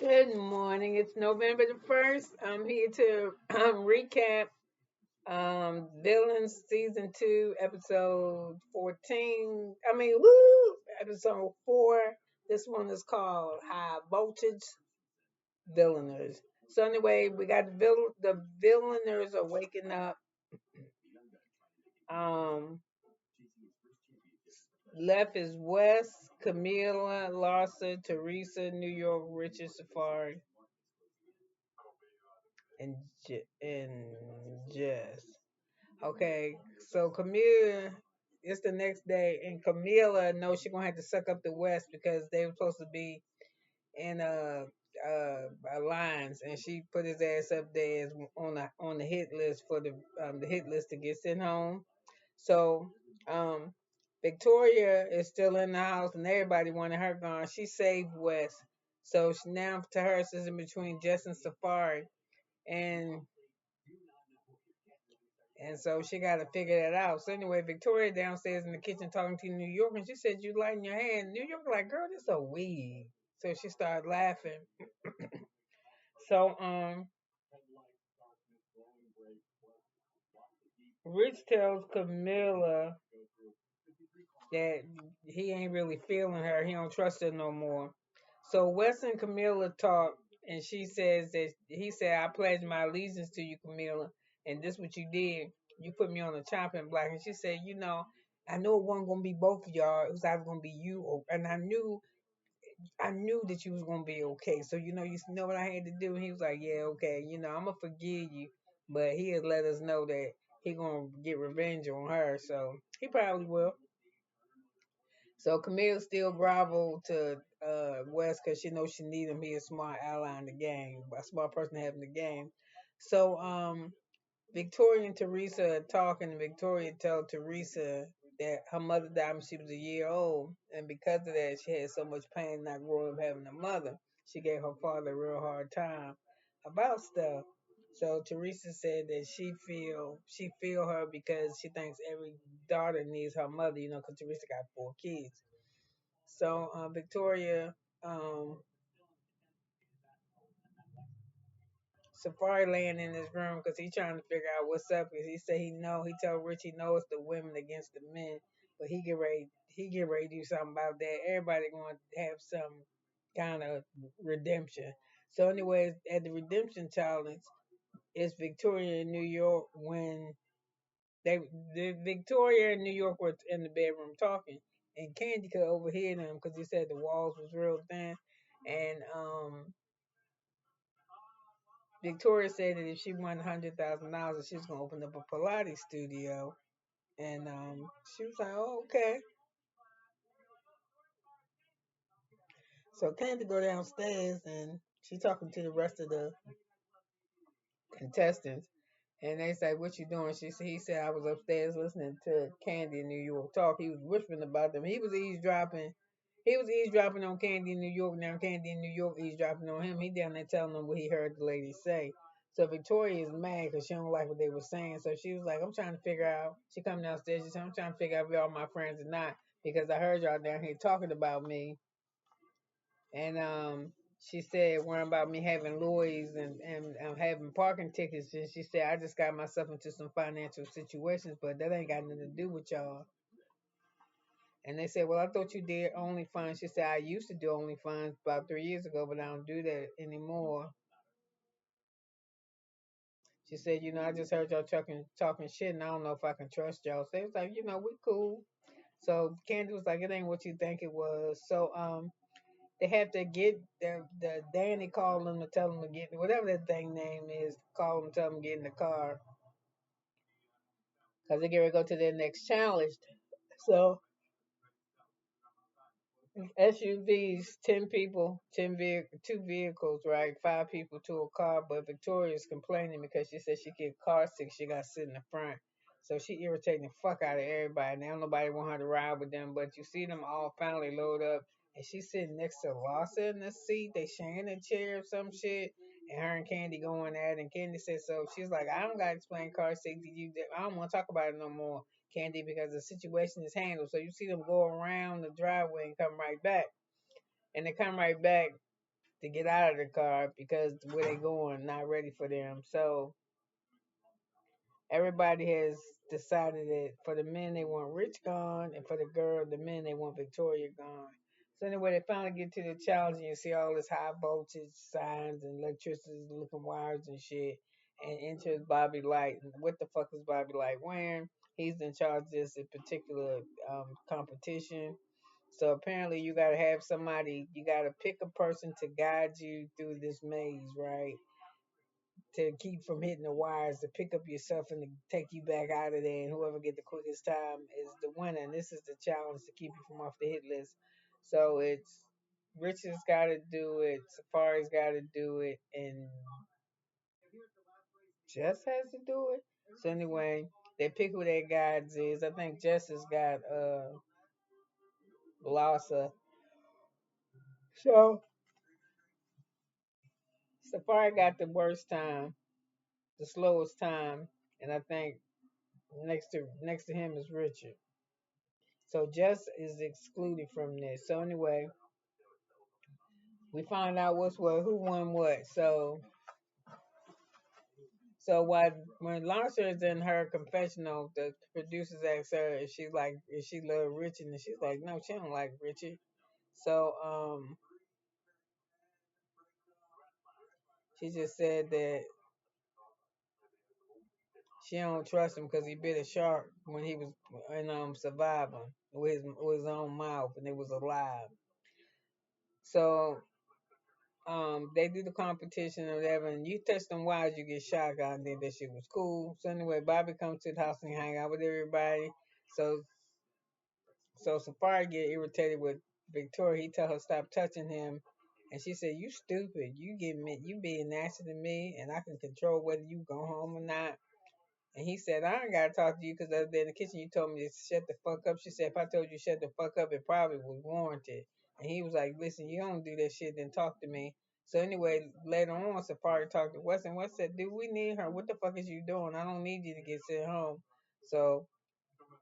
Good morning. It's November the 1st. I'm here to recap Villains Season 2, Episode 14. Episode 4. This one is called High Voltage Villainers. So, anyway, we got the villainers are waking up. Um, Left is West, Camila, Larsa, Teresa, New York, Richard, Safaree, and Jess. Okay, so Camila, it's the next day, and Camila knows she's gonna have to suck up the West because they were supposed to be in alliance, and she put his ass up there as on the hit list for the hit list to get sent home. So um, Victoria is still in the house, and everybody wanted her gone. She saved West, so now to her it's in between Jess and Safaree, and And so she got to figure that out. So anyway, Victoria downstairs in the kitchen talking to New York, and she said, "You lighting your hand." New York like, "Girl, this a weed." So she started laughing. So Rich tells Camilla that he ain't really feeling her. He don't trust her no more. So Wes and Camilla talk, and she says that he said, "I pledge my allegiance to you, Camilla, and this what you did. You put me on the chopping block." And she said, "I know it wasn't gonna be both of y'all. It was either gonna be you, and I knew that you was gonna be okay. So you know what I had to do." And he was like, "Yeah, okay. I'm gonna forgive you, but he has let us know that he gonna get revenge on her. So he probably will." So Camille still groveled to West because she knows she need him. He a smart ally in the game, a smart person to have in the game. So Victoria and Teresa are talking, and Victoria told Teresa that her mother died when she was a year old, and because of that, she had so much pain not growing up having a mother. She gave her father a real hard time about stuff. So Teresa said that she feel her because she thinks every daughter needs her mother, because Teresa got 4 kids. So Victoria, um, Safari laying in his room because he trying to figure out what's up. Cause he said he know. He told Rich he knows the women against the men, but he get ready to do something about that. Everybody going to have some kind of redemption. So, anyways, at the redemption challenge, it's Victoria in New York when they the Victoria in New York were in the bedroom talking, and Candy could overhear them because he said the walls was real thin, and Victoria said that if she won $100,000, she was gonna open up a Pilates studio, and she was like, "Oh, okay." So Candy go downstairs, and she talking to the rest of the contestants, and they say, "What you doing?" He said, "I was upstairs listening to Candy in New York talk." He was whispering about them. He was eavesdropping. He was eavesdropping on Candy in New York. Now Candy in New York eavesdropping on him. He down there telling them what he heard the lady say. So Victoria is mad because she don't like what they were saying. So she was like, "I'm trying to figure out." She come downstairs. She said, "I'm trying to figure out if y'all my friends or not because I heard y'all down here talking about me." And she said worrying about me having lawyers and having parking tickets. And she said, "I just got myself into some financial situations, but that ain't got nothing to do with y'all." And they said, "Well, I thought you did OnlyFans." She said, "I used to do OnlyFans about 3 years ago, but I don't do that anymore." She said, "I just heard y'all talking shit, and I don't know if I can trust y'all." So it was like, we cool. So Candy was like, "It ain't what you think it was." So they have to get the Danny called them to tell them to get whatever that thing name is. Call them, tell them to get in the car because they get ready to go to their next challenge. So SUVs, 10 people, 2 vehicles, right? 5 people to a car. But Victoria's complaining because she said she get car sick. She got to sit in the front. So she irritating the fuck out of everybody. Now nobody want her to ride with them. But you see them all finally load up. And she's sitting next to Lassa in the seat. They sharing a chair or some shit. And her and Candy going at it. And Candy said so. She's like, "I don't got to explain car safety to you. I don't want to talk about it no more, Candy, because the situation is handled." So you see them go around the driveway and come right back. And they come right back. to get out of the car because where they going not ready for them. So everybody has decided that for the men they want Rich gone, and for the men they want Victoria gone. So anyway, they finally get to the challenge, and you see all this high voltage signs and electricity looking wires and shit. And enters Bobby Light. And what the fuck is Bobby Light wearing? He's in charge of this particular competition. So apparently, you gotta have somebody. You gotta pick a person to guide you through this maze, right? To keep from hitting the wires, to pick up yourself and to take you back out of there. And whoever get the quickest time is the winner. And this is the challenge to keep you from off the hit list. So it's Richard's got to do it, Safaree's got to do it, and Jess has to do it. So anyway, they pick who their guides is. I think Jess has got Larasa. So Safaree got the worst time, the slowest time, and I think next to him is Richard. So Jess is excluded from this. So anyway, we find out what's what, who won what. So when Larsa is in her confessional, the producers ask her if she love Richard, and she's like, no, she don't like Richard. So she just said that she don't trust him because he bit a shark when he was in surviving with his own mouth and it was alive. So they do the competition or whatever, and you touch them wires, you get shot. I think that shit was cool. So anyway, Bobby comes to the house and hang out with everybody. So Safaree get irritated with Victoria. He tell her stop touching him, and she said, "You stupid. You being nasty to me, and I can control whether you go home or not." And he said, I ain't gotta talk to you because the other day in the kitchen you told me to shut the fuck up. She said, if I told you shut the fuck up, it probably was warranted. And he was like, listen, you don't do that shit, then talk to me. So anyway, later on, Safaree talked to Wes, and Wes said, dude, we need her. What the fuck is you doing? I don't need you to get sent home. So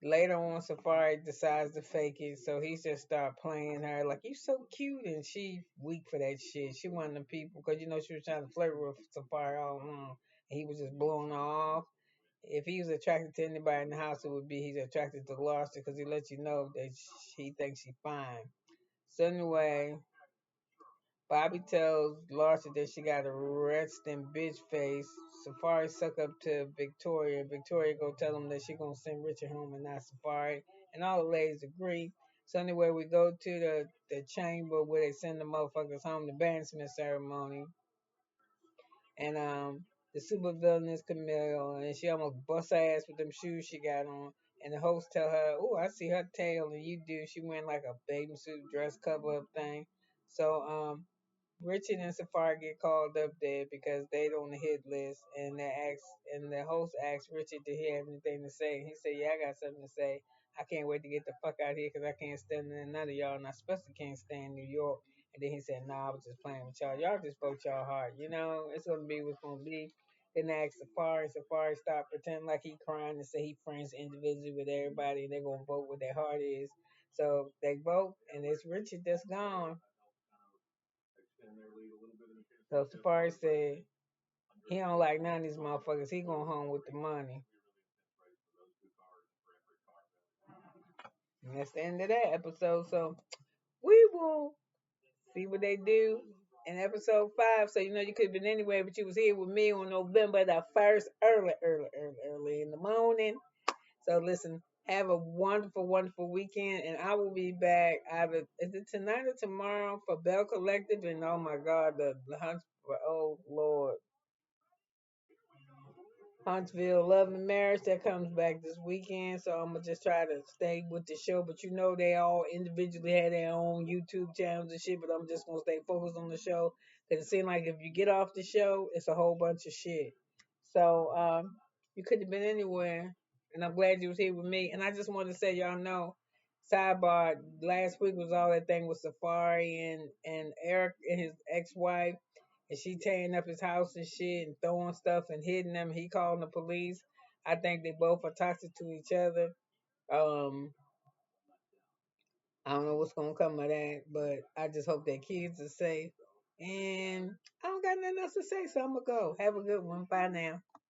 later on, Safaree decides to fake it. So he just start playing her like, you so cute. And she weak for that shit. She one of the people, because she was trying to flirt with Safaree all along. And he was just blowing her off. If he was attracted to anybody in the house, it would be he's attracted to Larsa because he lets you know that he thinks she's fine. So anyway, Bobby tells Larsa that she got a resting bitch face. Safaree suck up to Victoria. Victoria go tell him that she gonna send Richard home and not Safaree. And all the ladies agree. So anyway, we go to the chamber where they send the motherfuckers home, the banishment ceremony. And the super villain is Camille, and she almost bust her ass with them shoes she got on. And the host tell her, "Oh, I see her tail, and you do." She wearing like a bathing suit dress cover up thing. So Richard and Safaree get called up there because they on the hit list, and the host asks Richard did he have anything to say. He said, "Yeah, I got something to say. I can't wait to get the fuck out of here because I can't stand none of y'all, and I especially can't stand New York." And then he said, "Nah, I was just playing with y'all. Y'all just vote y'all heart. It's gonna be what's gonna be." Then they asked Safaree. Safaree stopped pretending like he crying and say he friends individually with everybody, and they're gonna vote what their heart is. So they vote, and it's Richard that's gone. So Safaree said he don't like none of these motherfuckers. He going home with the money. And that's the end of that episode. So we will see what they do in episode 5. So you could have been anywhere, but you was here with me on November the 1st, early in the morning. So listen, have a wonderful, wonderful weekend, and I will be back either is it tonight or tomorrow for Bell Collective, and oh my God, the hunt for oh Lord. Huntsville Love and Marriage that comes back this weekend. So I'm gonna just try to stay with the show. But they all individually had their own YouTube channels and shit. But I'm just gonna stay focused on the show because it seems like if you get off the show, it's a whole bunch of shit. So you could have been anywhere, and I'm glad you was here with me. And I just want to say, y'all know, sidebar. Last week was all that thing with Safaree and Eric and his ex-wife, and she tearing up his house and shit and throwing stuff and hitting them. He calling the police. I think they both are toxic to each other. Um, I don't know what's gonna come of that, but I just hope their kids are safe. And I don't got nothing else to say, so I'm gonna go. Have a good one. Bye now.